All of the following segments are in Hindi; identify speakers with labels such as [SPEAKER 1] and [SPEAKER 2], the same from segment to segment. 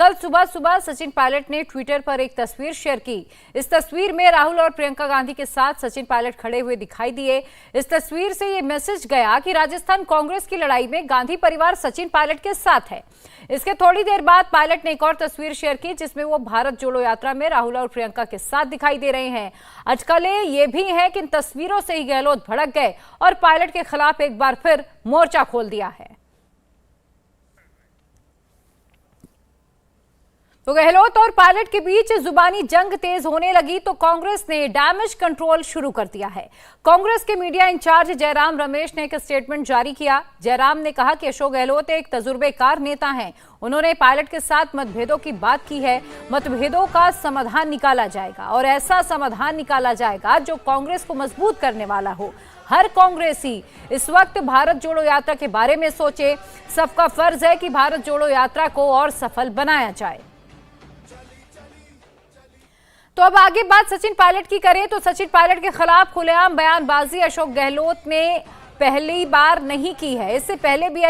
[SPEAKER 1] कल सुबह सुबह सचिन पायलट ने ट्विटर पर एक तस्वीर शेयर की। इस तस्वीर में राहुल और प्रियंका गांधी के साथ सचिन पायलट खड़े हुए दिखाई दिए। इस तस्वीर से ये मैसेज गया कि राजस्थान कांग्रेस की लड़ाई में गांधी परिवार सचिन पायलट के साथ है। इसके थोड़ी देर बाद पायलट ने एक और तस्वीर शेयर की जिसमें वो भारत जोड़ो यात्रा में राहुल और प्रियंका के साथ दिखाई दे रहे हैं। अटकलें ये भी हैं कि इन तस्वीरों से ही गहलोत भड़क गए और पायलट के खिलाफ एक बार फिर मोर्चा खोल दिया है। तो गहलोत और पायलट के बीच जुबानी जंग तेज होने लगी तो कांग्रेस ने डैमेज कंट्रोल शुरू कर दिया है। कांग्रेस के मीडिया इंचार्ज जयराम रमेश ने एक स्टेटमेंट जारी किया। जयराम ने कहा कि अशोक गहलोत एक तजुर्बेकार नेता हैं। उन्होंने पायलट के साथ मतभेदों की बात की है। मतभेदों का समाधान निकाला जाएगा और ऐसा समाधान निकाला जाएगा जो कांग्रेस को मजबूत करने वाला हो। हर कांग्रेसी इस वक्त भारत जोड़ो यात्रा के बारे में सोचे। सबका फर्ज है कि भारत जोड़ो यात्रा को और सफल बनाया जाए। तो अब आगे बात सचिन पायलट की करें तो सचिन पायलट के खिलाफ खुलेआम बयानबाजी अशोक गहलोत ने पहली बार नहीं की है। इससे पहले भी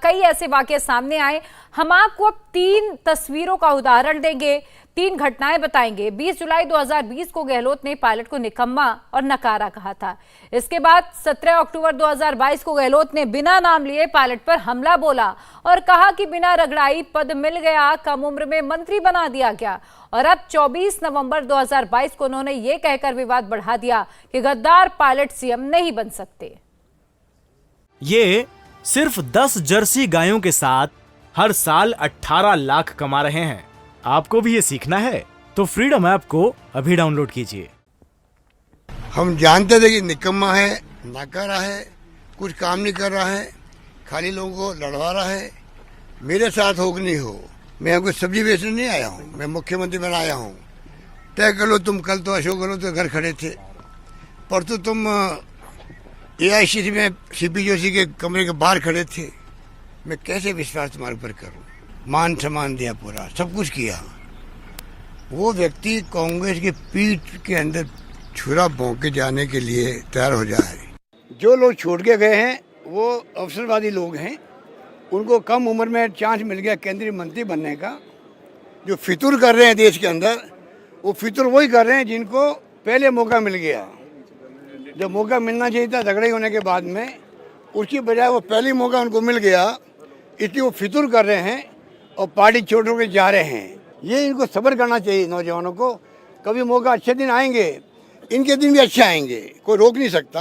[SPEAKER 1] कई ऐसे वाकये सामने आए। हम आपको अब 3 तस्वीरों का उदाहरण देंगे, 3 घटनाएं बताएंगे। 20 जुलाई 2020 को गहलोत ने पायलट को निकम्मा और नकारा कहा था। इसके बाद 17 अक्टूबर 2022 को गहलोत ने बिना नाम लिए पायलट पर हमला बोला और कहा कि बिना रगड़ाई पद मिल गया, कम उम्र में मंत्री बना दिया गया। और अब 24 नवंबर 2022 को उन्होंने ये कहकर विवाद बढ़ा दिया कि गद्दार पायलट सीएम नहीं बन सकते।
[SPEAKER 2] ये सिर्फ 10 जर्सी गायों के साथ हर साल 18 लाख कमा रहे हैं। आपको भी ये सीखना है तो फ्रीडम ऐप को अभी डाउनलोड कीजिए।
[SPEAKER 3] हम जानते थे कि निकम्मा है, नाकारा है, कुछ काम नहीं कर रहा है, खाली लोगों को लड़वा रहा है। मेरे साथ हो कि नहीं हो, मैं कोई सब्जी बेचने नहीं आया हूँ, मैं मुख्यमंत्री बना आया हूँ। तय कर लो तुम। कल तो अशोक गहलोत के घर खड़े थे, परसों तुम AICC में CP जोशी के कमरे के बाहर खड़े थे। मैं कैसे विश्वास तुम्हारे ऊपर करूं? मान सम्मान दिया, पूरा सब कुछ किया। वो व्यक्ति कांग्रेस की पीठ के अंदर छुरा भोंक के जाने के लिए तैयार हो जाए। जो लोग छोड़ के गए हैं वो अवसरवादी लोग हैं। उनको कम उम्र में चांस मिल गया केंद्रीय मंत्री बनने का। जो फितूर कर रहे हैं देश के अंदर, वो फितूर वही कर रहे हैं जिनको पहले मौका मिल गया। जब मौका मिलना चाहिए था झगड़े होने के बाद में, उसकी बजाय वो पहली मौका उनको मिल गया, इसलिए वो फितूर कर रहे हैं और पार्टी छोड़ के जा रहे हैं। ये इनको सब्र करना चाहिए नौजवानों को। कभी मौका, अच्छे दिन आएंगे, इनके दिन भी अच्छे आएंगे, कोई रोक नहीं सकता।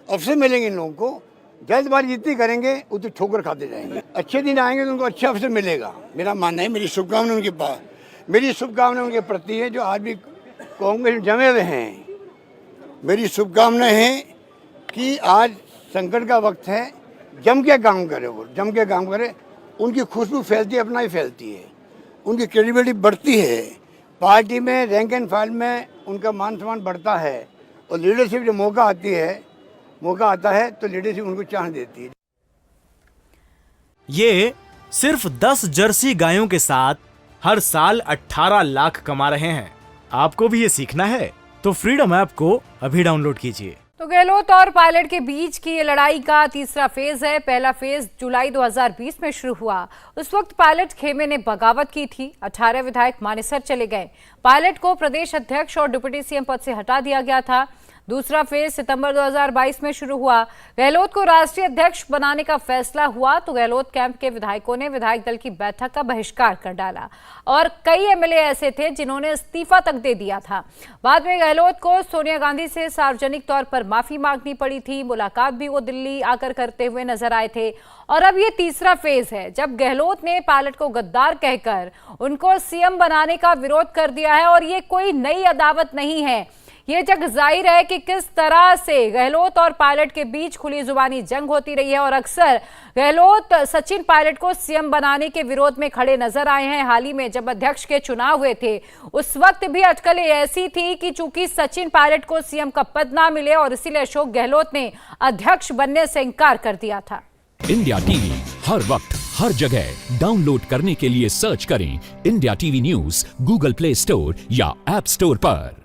[SPEAKER 3] अवसर मिलेंगे इन लोगों को। जल्दबाजी जितनी करेंगे उतनी ठोकर खाते जाएंगे। अच्छे दिन आएंगे तो उनको अच्छा अवसर मिलेगा, मेरा मानना है। मेरी शुभकामनाएं उनके पास, मेरी शुभकामनाएं उनके प्रति है जो आज भी कांग्रेस में जमे हुए हैं। मेरी शुभकामनाएं हैं कि आज संकट का वक्त है, जम के काम करे, वो जम के काम करे। उनकी खुशबू फैलती है, अपना ही फैलती है, उनकी क्रेडिबिलिटी बढ़ती है, पार्टी में रैंक एंड फाइल में उनका मान सम्मान बढ़ता है। और लीडरशिप जो मौका आता है तो लीडरशिप उनको चांस देती है।
[SPEAKER 2] ये सिर्फ 10 जर्सी गायों के साथ हर साल 18 लाख कमा रहे हैं। आपको भी ये सीखना है तो फ्रीडम ऐप को अभी डाउनलोड कीजिए।
[SPEAKER 1] तो गहलोत और पायलट के बीच की ये लड़ाई का तीसरा फेज है। पहला फेज जुलाई 2020 में शुरू हुआ। उस वक्त पायलट खेमे ने बगावत की थी। 18 विधायक मानेसर चले गए। पायलट को प्रदेश अध्यक्ष और डिप्टी सीएम पद से हटा दिया गया था। दूसरा फेज सितंबर 2022 में शुरू हुआ। गहलोत को राष्ट्रीय अध्यक्ष बनाने का फैसला हुआ तो गहलोत कैंप के विधायकों ने विधायक दल की बैठक का बहिष्कार कर डाला और कई MLA ऐसे थे जिन्होंने इस्तीफा तक दे दिया था। बाद में गहलोत को सोनिया गांधी से सार्वजनिक तौर पर माफी मांगनी पड़ी थी। मुलाकात भी वो दिल्ली आकर करते हुए नजर आए थे। और अब ये तीसरा फेज है जब गहलोत ने पायलट को गद्दार कहकर उनको सीएम बनाने का विरोध कर दिया है। और ये कोई नई अदावत नहीं है, ये जग जाहिर है कि किस तरह से गहलोत और पायलट के बीच खुली जुबानी जंग होती रही है। और अक्सर गहलोत सचिन पायलट को सीएम बनाने के विरोध में खड़े नजर आए हैं। हाल ही में जब अध्यक्ष के चुनाव हुए थे उस वक्त भी अटकलें ऐसी थी कि चूंकि सचिन पायलट को सीएम का पद ना मिले और इसीलिए अशोक गहलोत ने अध्यक्ष बनने से इंकार कर दिया था।
[SPEAKER 4] इंडिया टीवी हर वक्त हर जगह डाउनलोड करने के लिए सर्च करें India TV news Google play store या ऐप स्टोर पर।